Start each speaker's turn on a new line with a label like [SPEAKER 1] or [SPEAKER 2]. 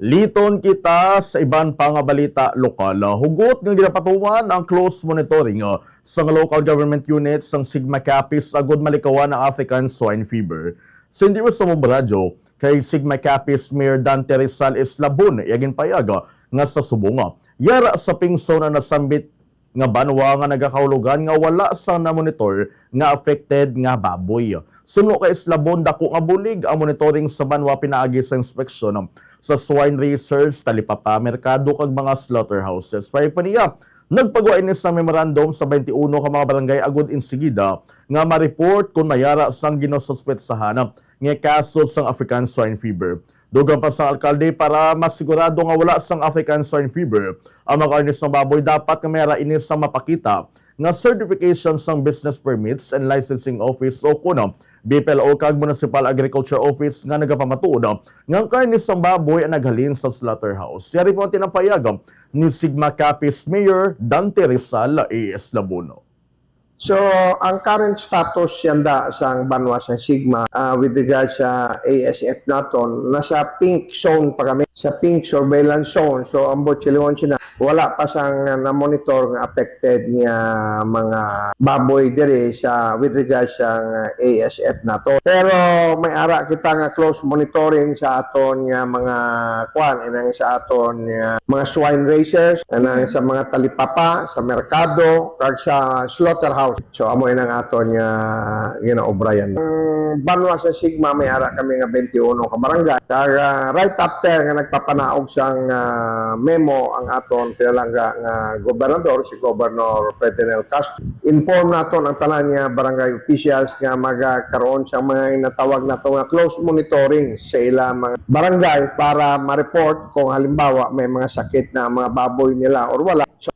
[SPEAKER 1] Liton kita sa iban pang balita lokal. Hugot ng ginapatuman ang close monitoring sa local government units ng Sigma Capis agud malikawan ng African Swine Fever. Sindi sa Mumbaradyo, kay Sigma Capis Mayor Dante Rizal Eslabon, yagin payag nga sa subong. Yara sa pingso na nasambit nga banwa nga nagakahulugan nga wala sa na-monitor nga affected nga baboy. Suno kay Eslabon, dako nga bulig ang monitoring sa banwa pinaagi sa inspeksyon sa swine research, talipapa, merkado kag mga slaughterhouses. Pay pa niya, nagpagawa inis sa memorandum sa 21 ka mga barangay agud insigida nga ma-report kung mayara sang ginosuspetsahan nga kaso sang African Swine Fever. Dugang pa sa alkalde para masigurado nga wala sang African Swine Fever, ang mga karnis ng baboy dapat nga mayara inis sang mapakita nga certification sang business permits and licensing office o kuno BPLO kag Municipal Agriculture Office nga nagapamatuod nga ang karnis ng baboy ang naghalin sa slaughterhouse. Yari po ang tinampayag ni Sigma Capis Mayor Dante Rizal Eslabon.
[SPEAKER 2] So, ang current status yanda sa banwa sa Sigma with regards sa ASF naton, nasa pink zone pa kami, sa pink surveillance zone. So, ang Bochileon sina, wala pa sang na-monitor ng affected niya mga baboy diri sa with regards sa ASF nato. Pero may ara kita nga close monitoring sa aton nga mga kwan, inang sa aton mga swine raisers, inang sa mga talipapa, sa merkado, kag sa slaughterhouse. So amo inang aton nga ginaobrayan. Banwa sa Sigma may ara kami nga 21 ka barangay. Kag right after nga nagpapanaog sang memo ang aton pinalangga nga gobernador, si Governor Ferdinand Castro. Inform naton ang tanan nga barangay officials nga magkaroon sa mga inatawag nato nga close monitoring sa ilang mga barangay para ma-report kung halimbawa may mga sakit na mga baboy nila or wala. So